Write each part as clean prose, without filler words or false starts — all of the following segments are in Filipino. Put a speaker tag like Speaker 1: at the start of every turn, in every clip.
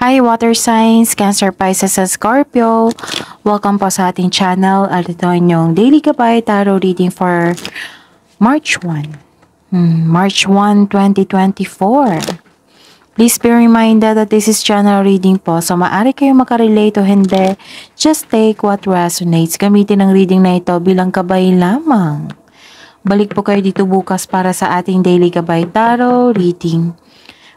Speaker 1: Hi water signs, Cancer, Pisces, at Scorpio. Welcome po sa ating channel at ito yung Daily Gabay Tarot Reading for March 1. March 1, 2024. Please be reminded that this is general reading po. So maaari kayo makarelate o hindi. Just take what resonates. Gamitin ang reading na ito bilang gabay lamang. Balik po kayo dito bukas para sa ating Daily Gabay Tarot Reading.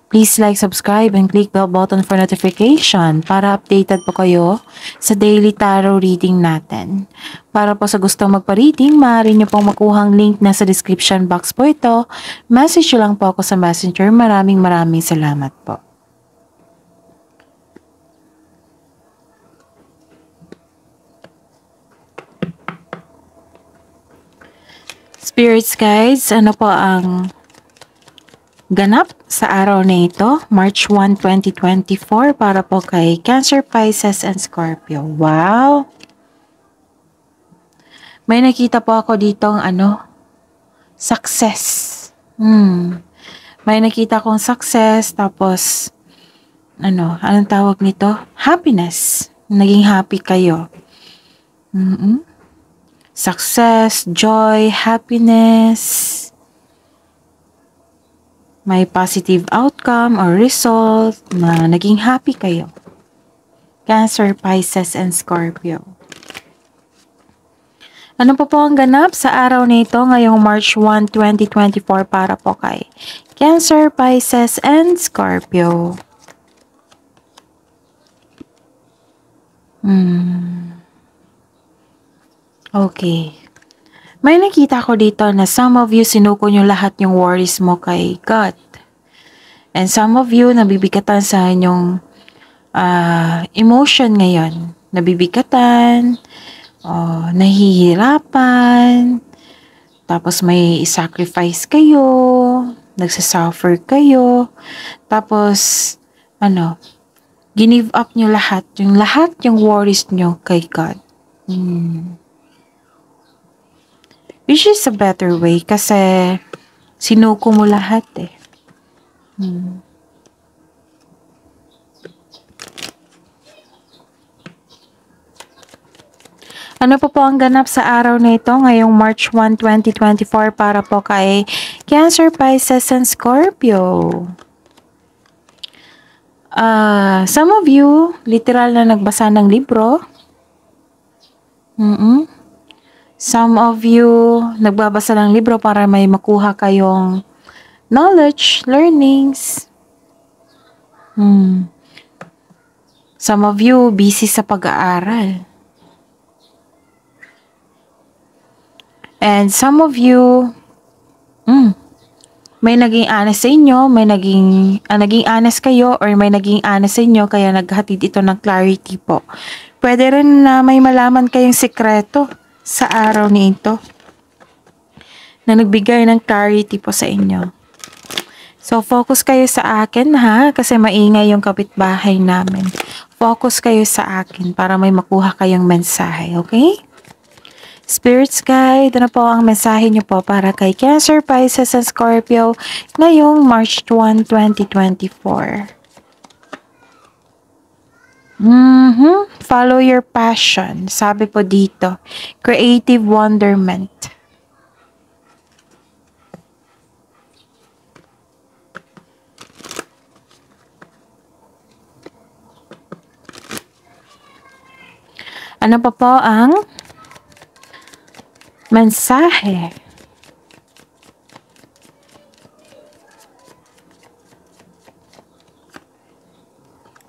Speaker 1: Please like, subscribe, and click bell button for notification para updated po kayo sa daily tarot reading natin. Para po sa gustong magpa-reading, maaari nyo pong makuhang link na sa description box po ito. Message lang po ako sa messenger. Maraming salamat po. Spirits guides, ano po ang ganap sa araw na ito, March 1, 2024, para po kay Cancer, Pisces, and Scorpio. Wow! May nakita po ako ditong success. May nakita akong success, tapos, anong tawag nito? Happiness. Naging happy kayo. Success, joy, happiness. May positive outcome or result na naging happy kayo. Cancer, Pisces, and Scorpio. Ano po ang ganap sa araw nito ngayong March 1, 2024 para po kay Cancer, Pisces, and Scorpio? Okay. May nakita ko dito na some of you sinuko nyo lahat yung worries mo kay God. And some of you nabibigatan sa inyong emotion ngayon. Nabibigatan, nahihirapan, tapos may sacrifice kayo, nagsasuffer kayo, tapos ginive up nyo lahat yung worries nyo kay God. Which is a better way kasi sinuko mo lahat eh. Ano po ang ganap sa araw na ito ngayong March 1, 2024 para po kay Cancer, Pisces, and Scorpio? Some of you, literal na nagbasa ng libro. Some of you, nagbabasa ng libro para may makuha kayong knowledge, learnings. Some of you, busy sa pag-aaral. And some of you, may naging honest sa inyo, may naging honest kayo, or may naging honest sa inyo, kaya naghatid ito ng clarity po. Pwede rin na may malaman kayong sekreto sa araw nito na nagbigay ng clarity po sa inyo. So, focus kayo sa akin ha, kasi maingay yung kapitbahay namin. Focus kayo sa akin para may makuha kayong mensahe, okay? Spirits guide, ano po ang mensahe nyo po para kay Cancer, Pisces, and Scorpio ngayong March 1, 2024? Follow your passion. Sabi po dito, creative wonderment. Ano pa po ang mensahe?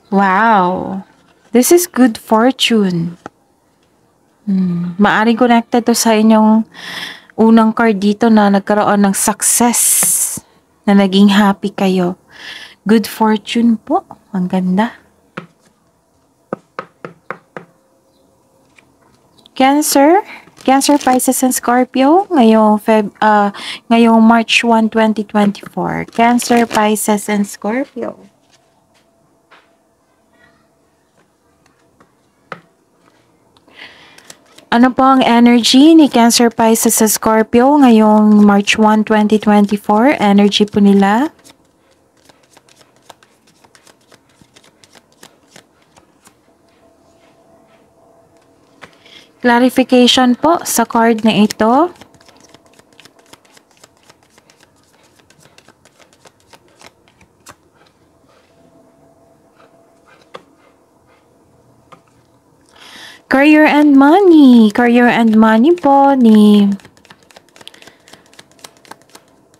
Speaker 1: Wow! This is good fortune. Maaring connected to sa inyong unang card dito na nagkaroon ng success, na naging happy kayo. Good fortune po. Ang ganda. Cancer, Pisces, and Scorpio ngayong March 1, 2024. Cancer, Pisces, and Scorpio. Ano po ang energy ni Cancer, Pisces, sa Scorpio ngayong March 1, 2024? Energy po nila. Clarification po sa card na ito. Career and money. Career and money po ni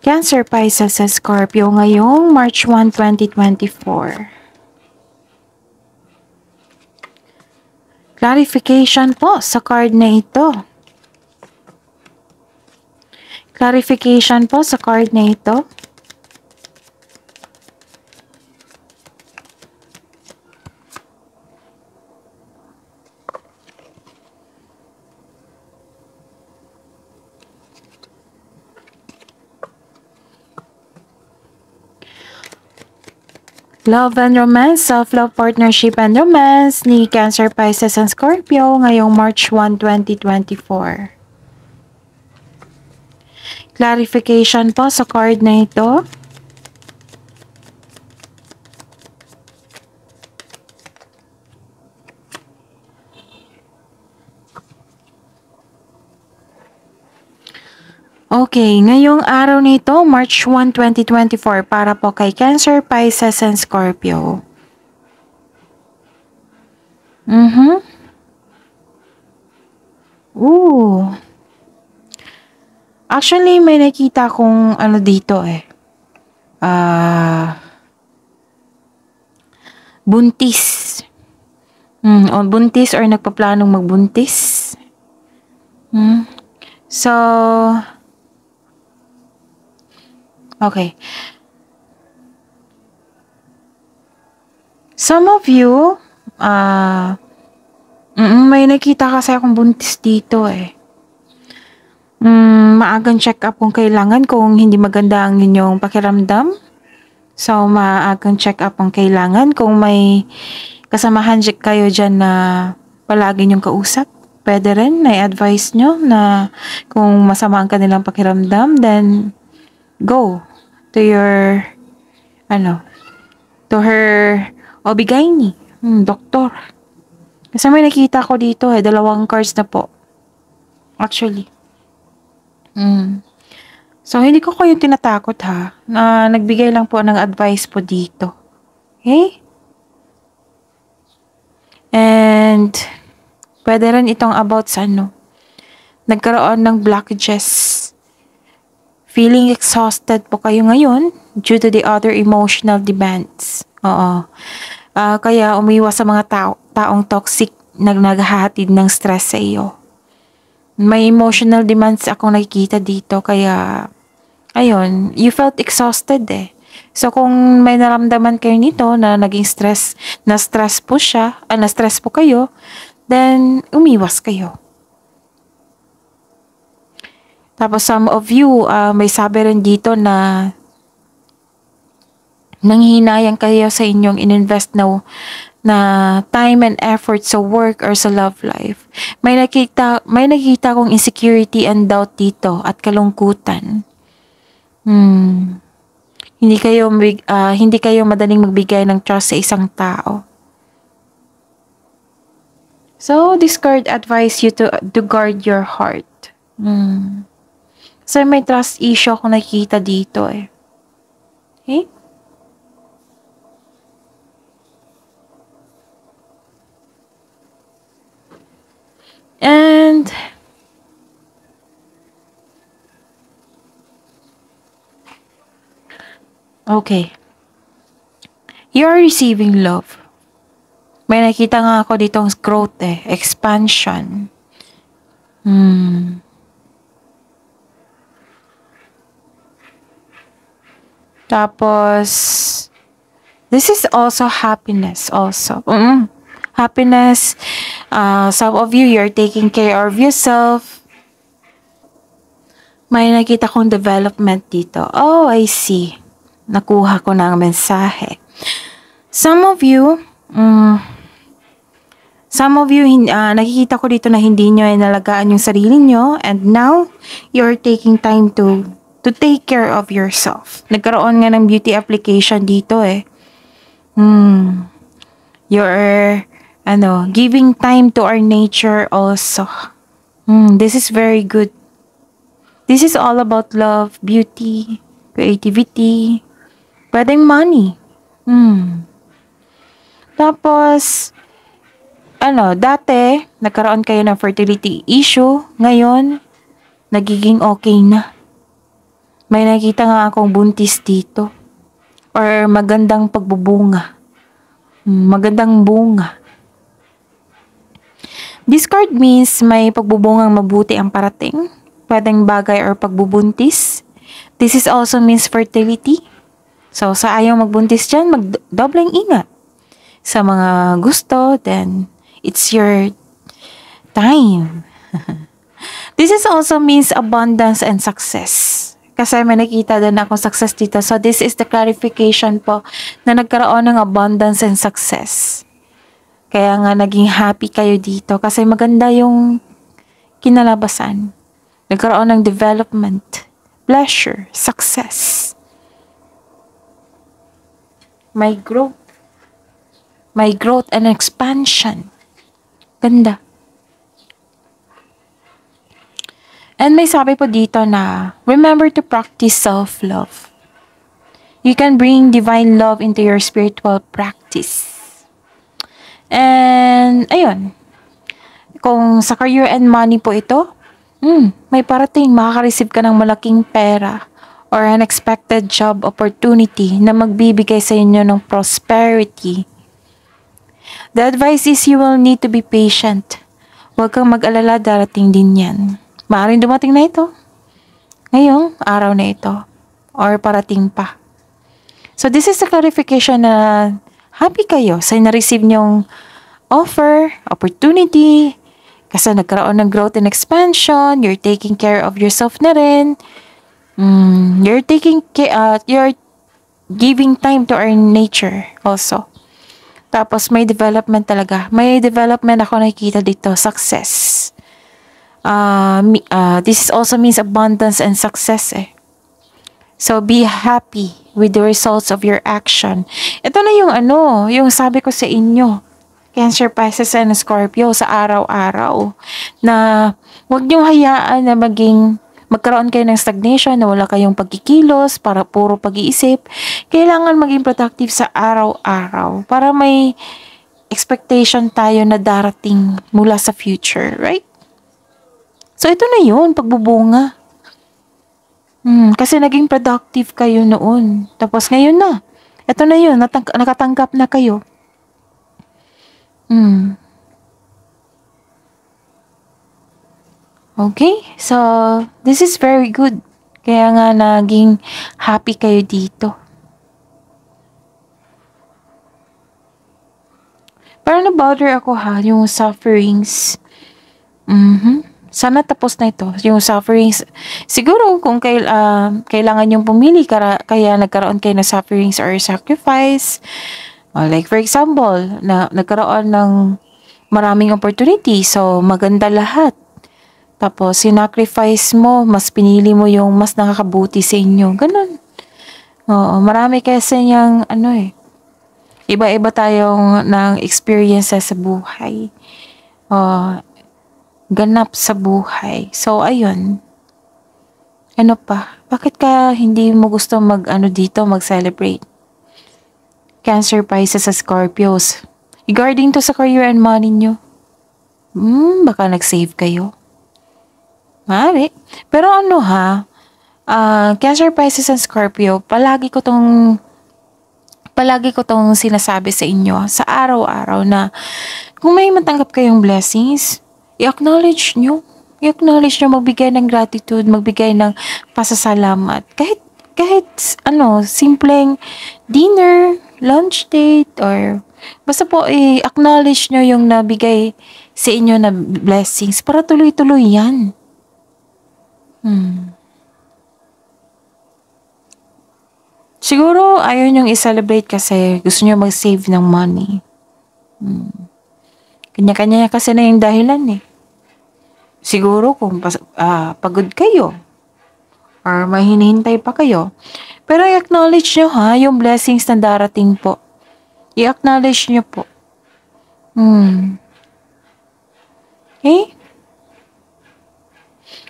Speaker 1: Cancer, Pisces, at Scorpio ngayong March 1, 2024. Clarification po sa card na ito. Clarification po sa card na ito. Love and romance, self-love, partnership and romance ni Cancer, Pisces, and Scorpio ngayong March 1, 2024. Clarification po sa card na ito. Okay, ngayong araw nito, March 1, 2024, para po kay Cancer, Pisces, and Scorpio. Ooh. Actually, may nakita kong ano dito eh. Buntis. O buntis or nagpaplanong magbuntis. So, okay. Some of you, may nakita kasi akong buntis dito eh. Maagang check up kung kailangan kung hindi maganda ang inyong pakiramdam. So, maagang check up ang kailangan kung may kasamahan kayo dyan na palagi nyong kausap. Pwede rin, na-advise nyo na kung masama ang kanilang pakiramdam, then go to your, to her OB-GYN, doktor. Kasi may nakita ko dito dalawang cards na po. Actually. So, hindi ko kayo tinatakot ha. Nagbigay lang po ng advice po dito. Okay? And, pwede rin itong about sa nagkaroon ng blockages. Feeling exhausted po kayo ngayon due to the other emotional demands. Oo. Kaya umiwas sa mga taong toxic na naghahatid ng stress sa iyo. May emotional demands akong nakikita dito kaya ayun, you felt exhausted eh. So kung may naramdaman kayo nito na naging na-stress po kayo, then umiwas kayo. Tapos some of you, may sabi rin dito na nanghihinayang kayo sa inyong ininvest na time and effort sa work or sa love life. May nakita kong insecurity and doubt dito at kalungkutan. Hindi kayo madaling magbigay ng trust sa isang tao. So, this card advise you to guard your heart. So, may trust issue ako nakikita dito eh. Okay? And okay. You are receiving love. May nakita nga ako ditong growth eh. Expansion. Tapos, this is also happiness also. Happiness. Some of you, you're taking care of yourself. May nakita kong development dito. Oh, I see. Nakuha ko na ang mensahe. Some of you, nakikita ko dito na hindi nyo inalagaan yung sarili nyo, and now, you're taking time to take care of yourself. Nagkaroon nga ng beauty application dito eh. You're, giving time to our nature also. This is very good. This is all about love, beauty, creativity, pwedeng money. Tapos, dati, nagkaroon kayo ng fertility issue. Ngayon, nagiging okay na. May nakita nga akong buntis dito. Or magandang pagbubunga. Magandang bunga. This card means may pagbubungang mabuti ang parating. Pwedeng bagay or pagbubuntis. This is also means fertility. So, sa ayaw magbuntis dyan, magdobleng ingat. Sa mga gusto, then it's your time. This is also means abundance and success. Kasi may nakita din akong success dito. So, this is the clarification po na nagkaroon ng abundance and success. Kaya nga naging happy kayo dito kasi maganda yung kinalabasan. Nagkaroon ng development, pleasure, success. May growth. May growth and expansion. Ganda. And may sabi po dito na, remember to practice self-love. You can bring divine love into your spiritual practice. And, ayun. Kung sa career and money po ito, may parating, makaka-receive ka ng malaking pera or unexpected job opportunity na magbibigay sa inyo ng prosperity. The advice is you will need to be patient. Huwag kang mag-alala, darating din yan. Maaaring dumating na ito. Ngayong araw na ito. Or parating pa. So this is the clarification na happy kayo sa na-receive nyong offer, opportunity, kasi nagkaroon ng growth and expansion, you're taking care of yourself na rin. You're giving time to our nature also. Tapos may development talaga. May development ako nakikita dito, success. This also means abundance and success eh. So be happy with the results of your action. Ito na yung sabi ko sa inyo, Cancer, Pisces, and Scorpio sa araw-araw, na huwag niyong hayaan na magkaroon kayo ng stagnation, na wala kayong pagkikilos, para puro pag-iisip. Kailangan maging productive sa araw-araw para may expectation tayo na darating mula sa future, right? So ito na yun, pagbubunga. Kasi naging productive kayo noon. Tapos ngayon na. Ito na yun, nakatanggap na kayo. Okay, so this is very good. Kaya nga naging happy kayo dito. Pero na-bother ako yung sufferings. Sana tapos na ito. Yung sufferings, siguro kung kailangan yung pumili, kaya nagkaroon kayo ng sufferings or sacrifice. Like for example, nagkaroon ng maraming opportunity, so maganda lahat. Tapos sinacrifice mo, mas pinili mo yung mas nakakabuti sa inyo. Ganun. Oo, marami kasi niyang iba-iba tayong ng experiences sa buhay. Ganap sa buhay. So, ayun. Ano pa? Bakit ka hindi mo gusto mag-celebrate? Cancer, Pisces, sa Scorpios. Regarding to sa career and money nyo. Baka nag-save kayo. Maaari. Pero Cancer, Pisces, and Scorpio, palagi ko tong sinasabi sa inyo sa araw-araw na kung may matanggap kayong blessings, i-acknowledge nyo. I-acknowledge nyo, magbigay ng gratitude, magbigay ng pasasalamat. Kahit simpleng dinner, lunch date, or basta po i-acknowledge nyo yung nabigay sa inyo na blessings para tuloy-tuloy yan. Siguro ayaw nyong i-celebrate kasi gusto nyo mag-save ng money. Kanya-kanya kasi na yung dahilan eh. Siguro kung pagod kayo or may hinihintay pa kayo. Pero i-acknowledge nyo yung blessings na darating po. I-acknowledge nyo po. Okay?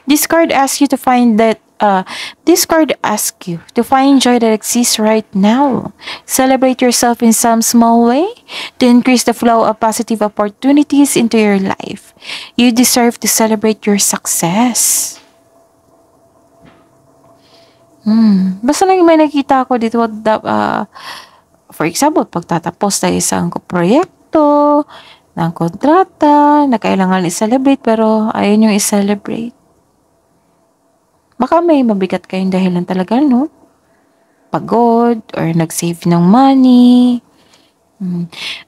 Speaker 1: This card asks you to find joy that exists right now. Celebrate yourself in some small way to increase the flow of positive opportunities into your life. You deserve to celebrate your success. Basta lang may nakita ako dito, for example, pagtatapos na isang proyekto, ng kontrata, na kailangan i-celebrate, pero ayun yung i-celebrate. Baka may mabigat kayong dahilan talaga, no? Pagod, or nag-save ng money.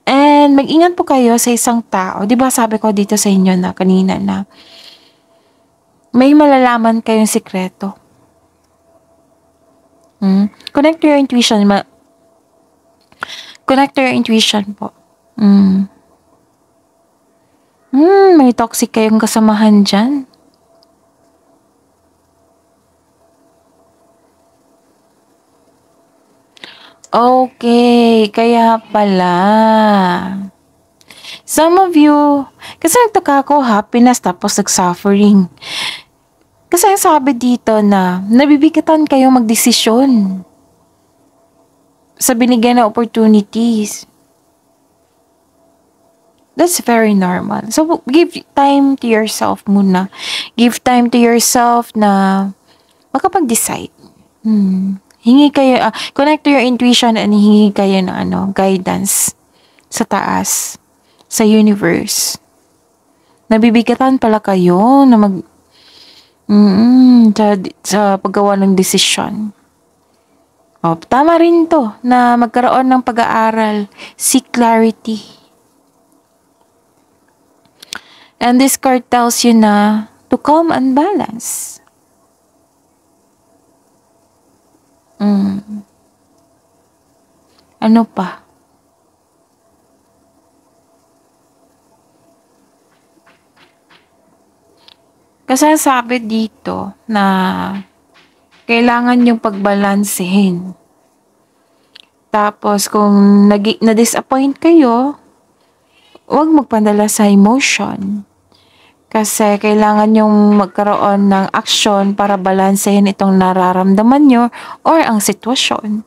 Speaker 1: And mag-ingat po kayo sa isang tao. Di ba sabi ko dito sa inyo na kanina na may malalaman kayong sikreto. Connect to your intuition. Connect to your intuition po. May toxic kayong kasamahan dyan. Okay, kaya pala. Some of you, kasi nagtaka ako, happiness tapos nag-suffering. Kasi ang sabi dito na nabibigatan kayo magdesisyon sa binigyan na opportunities. That's very normal. So, give time to yourself muna. Give time to yourself na makapag-decide. Hingi kayo, connect to your intuition and hingi kayo ng guidance sa taas, sa universe. Nabibigatan pala kayo na sa paggawa ng desisyon. Tama rin to na magkaroon ng pag-aaral, seek clarity. And this card tells you na to calm and balance. Ano pa? Kasi sabi dito na kailangan yung pagbalansehin. Tapos kung na-disappoint kayo, huwag magpadala sa emotion. Kasi kailangan yung magkaroon ng action para balansehin itong nararamdaman nyo or ang sitwasyon.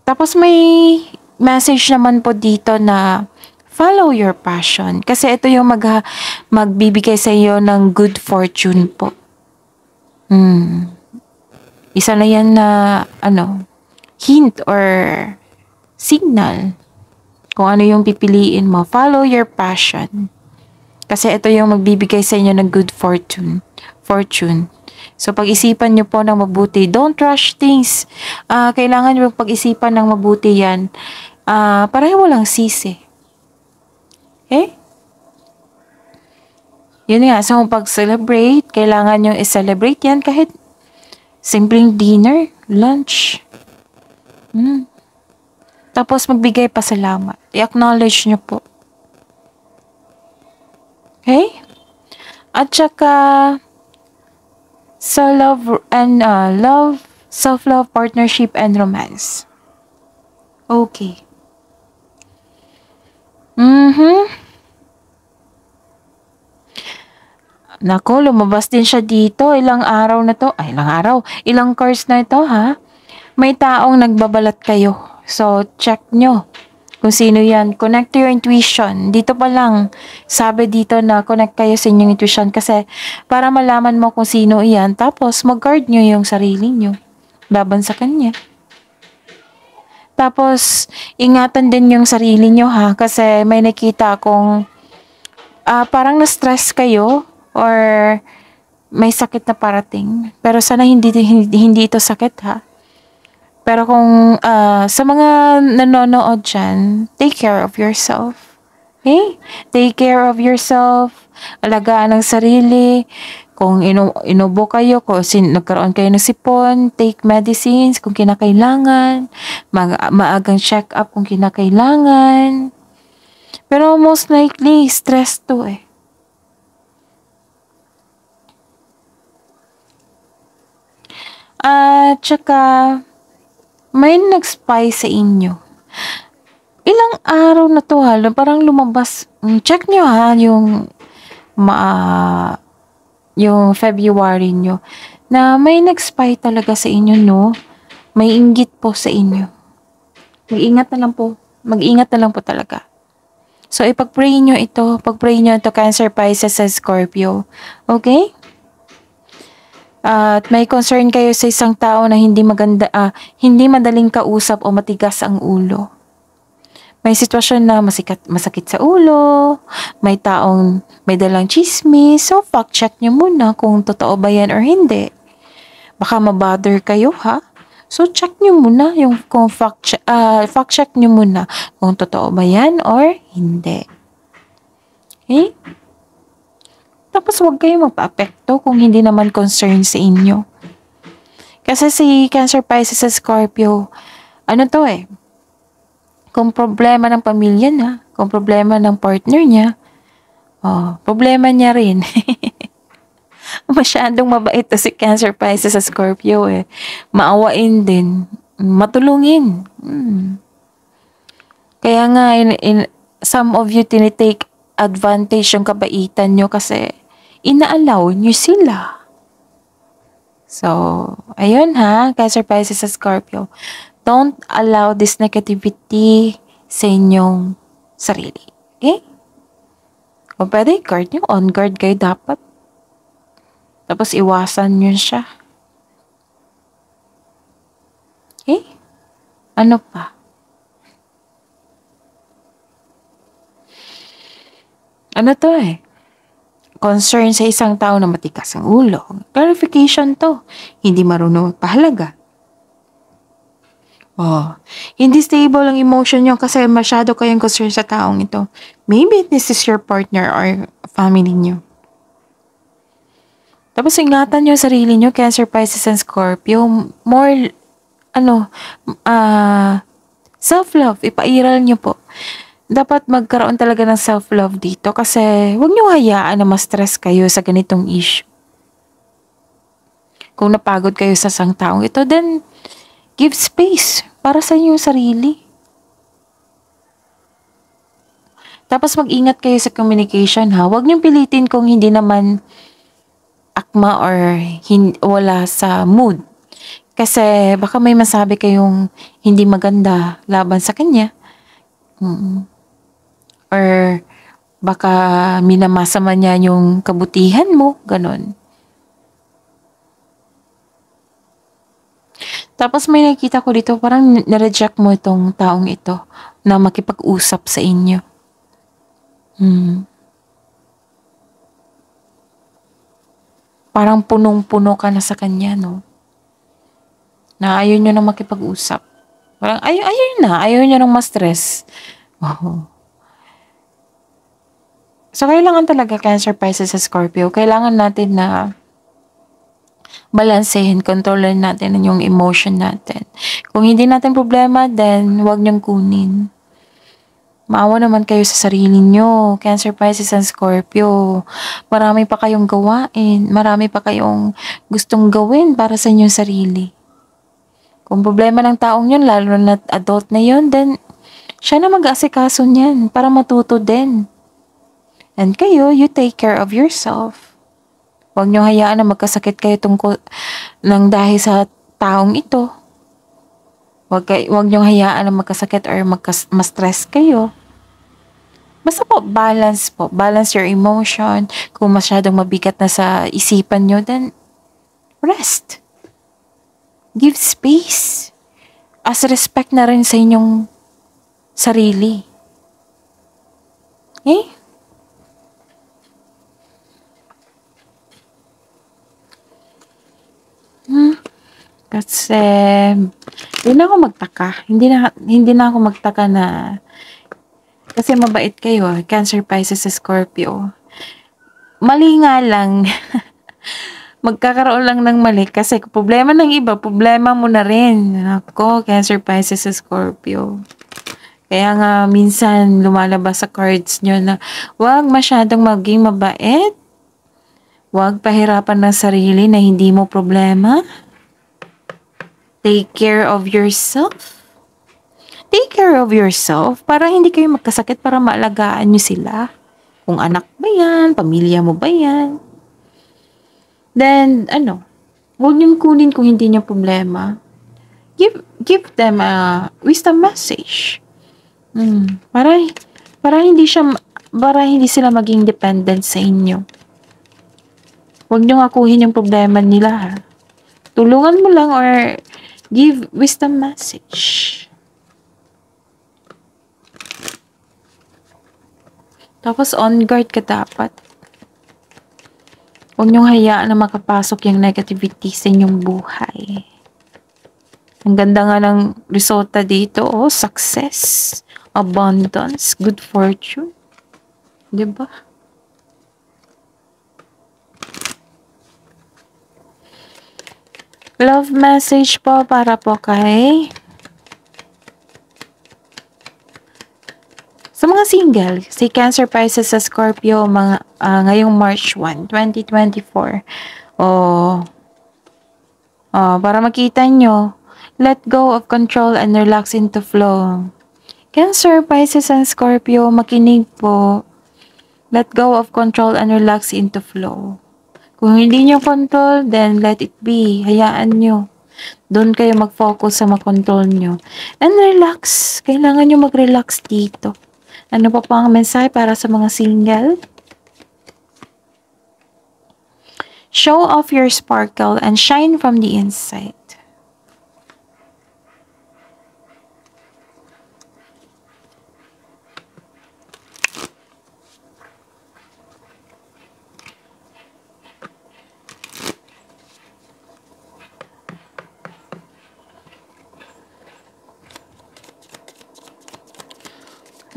Speaker 1: Tapos may message naman po dito na follow your passion. Kasi ito yung magbibigay sa iyo ng good fortune po. Isa na yan na hint or signal kung ano yung pipiliin mo. Follow your passion. Kasi ito yung magbibigay sa inyo ng good fortune. So, pag-isipan nyo po ng mabuti. Don't rush things. Kailangan nyo pag-isipan ng mabuti yan. Pareho walang sisi. Okay? Yun nga. So, pag-celebrate, kailangan nyo i-celebrate yan kahit simpleng dinner, lunch. Tapos, magbigay pasalamat. I-acknowledge nyo po. Okay? At saka, sa love and self-love, partnership, and romance. Okay. Nako, lumabas din siya dito. Ilang cards na ito, ha? May taong nagbabalat kayo. So, check nyo kung sino yan. Connect to your intuition. Dito pa lang, sabi dito na connect kayo sa inyong intuition kasi para malaman mo kung sino iyan. Tapos, mag-guard nyo yung sarili nyo. Laban sa kanya. Tapos, ingatan din yung sarili nyo, ha? Kasi may nakita akong parang na-stress kayo or may sakit na parating. Pero sana hindi ito sakit, ha? Pero kung sa mga nanonood dyan, take care of yourself. Okay? Take care of yourself. Alagaan ang sarili. Kung inubo kayo, kung nagkaroon kayo ng sipon, take medicines kung kinakailangan. Maagang check-up kung kinakailangan. Pero most likely, stress to eh. Tsaka, may nag-spy sa inyo. Ilang araw na to, parang lumabas. Check nyo, ha, yung yung February nyo, na may nag-spy talaga sa inyo, no? May inggit po sa inyo. Mag-ingat na lang po. Mag-ingat na lang po talaga. So, ipag-pray nyo ito. Pag-pray nyo ito, Cancer, Pisces, sa Scorpio. Okay? At may concern kayo sa isang tao na hindi maganda, hindi madaling kausap o matigas ang ulo. May sitwasyon na masakit sa ulo, may taong may dalang chismis, so fact check nyo muna kung totoo ba yan or hindi. Baka mabother kayo, ha? So check nyo muna yung kung fact check nyo muna kung totoo ba yan or hindi. Okay? Tapos huwag kayong magpa-apekto kung hindi naman concern sa inyo. Kasi si Cancer, Pisces sa Scorpio, ano to kung problema ng pamilya niya, kung problema ng partner niya, problema niya rin. Masyadong mabait to si Cancer, Pisces sa Scorpio Maawain din, matulungin. Kaya nga, some of you tinitake advantage yung kabaitan nyo kasi ina-allow nyo sila. So, ayun ha, Cancer, Pisces sa Scorpio. Don't allow this negativity sa inyong sarili. Okay? O pwede, guard nyo. On guard kayo dapat. Tapos iwasan nyo siya. Okay? Ano pa? Ano to concern sa isang tao na matikas ang ulo. Clarification to. Hindi marunong magpahalaga. Hindi stable ang emotion nyo kasi masyado kayong concern sa taong ito. Maybe this is your partner or family nyo. Tapos ingatan nyo sarili nyo, Cancer, Pisces, and Scorpio. More, self-love. Ipairal nyo po. Dapat magkaroon talaga ng self-love dito kasi huwag nyo hayaan na ma-stress kayo sa ganitong issue. Kung napagod kayo sa isang taong ito, then give space para sa inyong sarili. Tapos mag-ingat kayo sa communication ha. Huwag niyong pilitin kung hindi naman akma or wala sa mood. Kasi baka may masabi kayong hindi maganda laban sa kanya. Or baka minamasama niya yung kabutihan mo. Ganon. Tapos may nakita ko dito, parang na-reject mo itong taong ito na makipag-usap sa inyo. Parang punong-puno ka na sa kanya, no? Na ayaw nyo na makipag-usap. Parang ayaw nyo nang ma-stress. So, kailangan talaga, Cancer, Pisces, sa Scorpio, kailangan natin na balansehin, kontrolin natin yung emotion natin. Kung hindi natin problema, then huwag niyong kunin. Maawa naman kayo sa sarili nyo, Cancer, Pisces, and Scorpio. Marami pa kayong gawain, marami pa kayong gustong gawin para sa inyong sarili. Kung problema ng taong yun, lalo na adult na yun, then siya na mag-aasikaso niyan para matuto din. And kayo, you take care of yourself. Huwag niyo hayaan na magkasakit kayo tungkol ng dahil sa taong ito. Huwag niyo hayaan na magkasakit or ma-stress kayo. Basta po, balance po. Balance your emotion. Kung masyadong mabigat na sa isipan niyo, then rest. Give space. As respect na rin sa inyong sarili. Okay? Kasi, hindi na ako magtaka. Hindi na ako magtaka na, kasi mabait kayo, Cancer, Pisces, Scorpio. Mali nga lang, magkakaroon lang ng mali kasi problema ng iba, problema mo na rin. Ako, Cancer, Pisces, Scorpio. Kaya nga, minsan lumalabas sa cards nyo na huwag masyadong maging mabait. Huwag pahirapan ng sarili na hindi mo problema. Take care of yourself. Take care of yourself para hindi kayo magkasakit, para maalagaan nyo sila. Kung anak ba yan, pamilya mo ba yan. then, huwag niyong kunin kung hindi niyo problema. Give them a wisdom message. Para, para hindi sila maging dependent sa inyo. Huwag niyong akuhin yung problema nila, ha. Tulungan mo lang or give wisdom message. Tapos on guard ka dapat. Huwag niyong hayaan na makapasok yung negativity sa inyong buhay. Ang ganda nga ng resulta dito, success, abundance, good fortune. 'Di ba? Love message po para po kay sa mga single, si Cancer, Pisces, sa Scorpio, ngayong March 1, 2024. Para makita nyo, let go of control and relax into flow. Cancer, Pisces, and Scorpio, makinig po. Let go of control and relax into flow. Kung hindi nyo control, then let it be. Hayaan nyo. Doon kayo mag-focus sa makontrol nyo. And relax. Kailangan nyo mag-relax dito. Ano pa ang mensahe para sa mga single? Show off your sparkle and shine from the inside.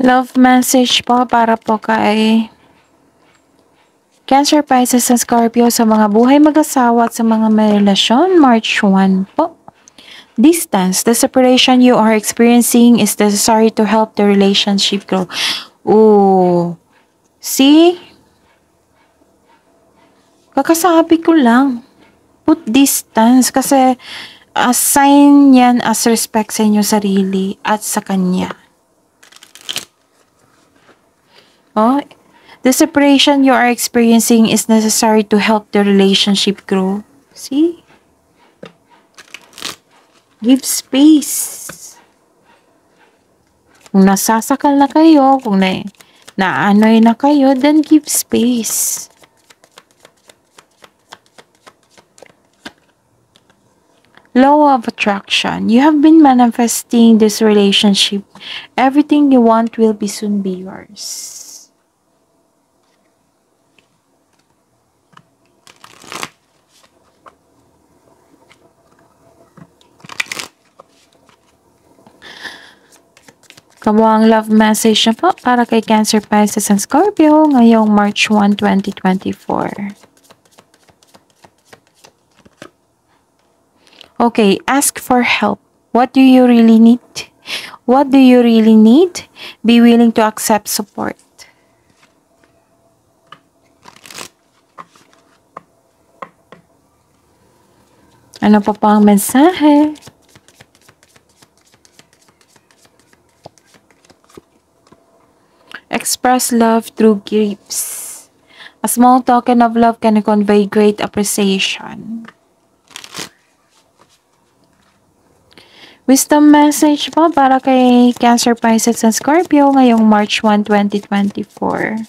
Speaker 1: Love message po para po kay Cancer, Pisces, and Scorpio sa mga buhay mag-asawa at sa mga may relasyon, March 1 po. Distance. The separation you are experiencing is necessary to help the relationship grow. See? Kakasabi ko lang. Put distance kasi assign yan as respect sa inyo sarili at sa kanya. The separation you are experiencing is necessary to help the relationship grow. See? Give space. Kung nasasakal na kayo, kung naanoy na kayo, then give space. Law of attraction. You have been manifesting this relationship. Everything you want will be soon be yours. Kabuang love message na po para kay Cancer, Pisces, and Scorpio ngayong March 1, 2024. Okay, ask for help. What do you really need? What do you really need? Be willing to accept support. Ano pa ang mensahe? Express love through gifts. A small token of love can convey great appreciation. Wisdom message po para kay Cancer, Pisces, and Scorpio ngayong March 1, 2024.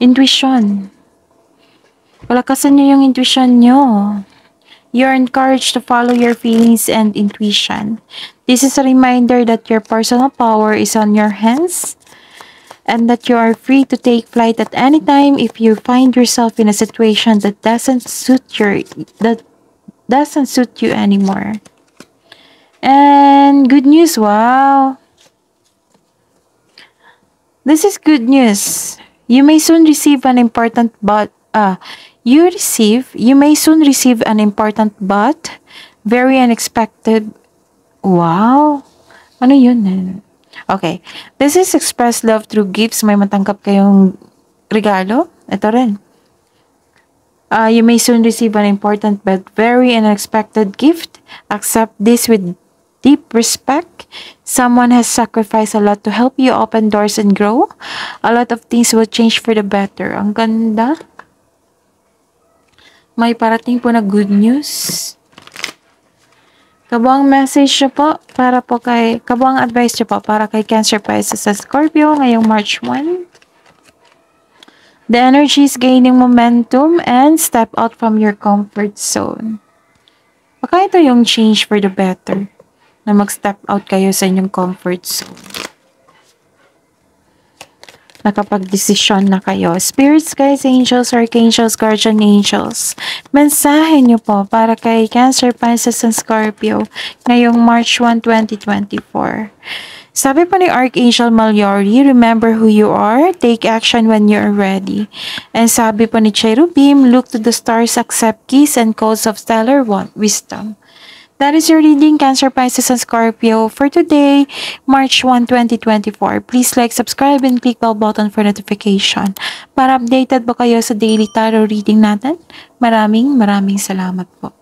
Speaker 1: Intuition. Palakasan nyo yung intuition nyo. You're encouraged to follow your feelings and intuition. This is a reminder that your personal power is on your hands and that you are free to take flight at any time if you find yourself in a situation that doesn't suit you anymore. And good news, wow. This is good news. You may soon receive an important you may soon receive an important but very unexpected. Wow. Ano yun? Okay. This is express love through gifts. May matanggap kayong regalo. Ito rin. You may soon receive an important but very unexpected gift. Accept this with deep respect. Someone has sacrificed a lot to help you open doors and grow. A lot of things will change for the better. Ang ganda. May parating po na good news. Kabuang message nyo po para po kay, kabuang advice nyo po para kay Cancer, Pisces, at Scorpio ngayong March 1. The energy is gaining momentum and step out from your comfort zone. Baka ito yung change for the better na mag-step out kayo sa inyong comfort zone. Nakapag-desisyon na kayo. Spirits, guys, angels, archangels, guardian angels. Mensahe nyo po para kay Cancer, Pisces, and Scorpio ngayong March 1, 2024. Sabi po ni Archangel Mallory, remember who you are, take action when you are ready. And sabi po ni Cherubim, look to the stars, accept keys and codes of stellar wisdom. That is your reading, Cancer, Pisces, and Scorpio for today, March 1, 2024. Please like, subscribe, and click bell button for notification. Para updated po kayo sa daily tarot reading natin. Maraming salamat po.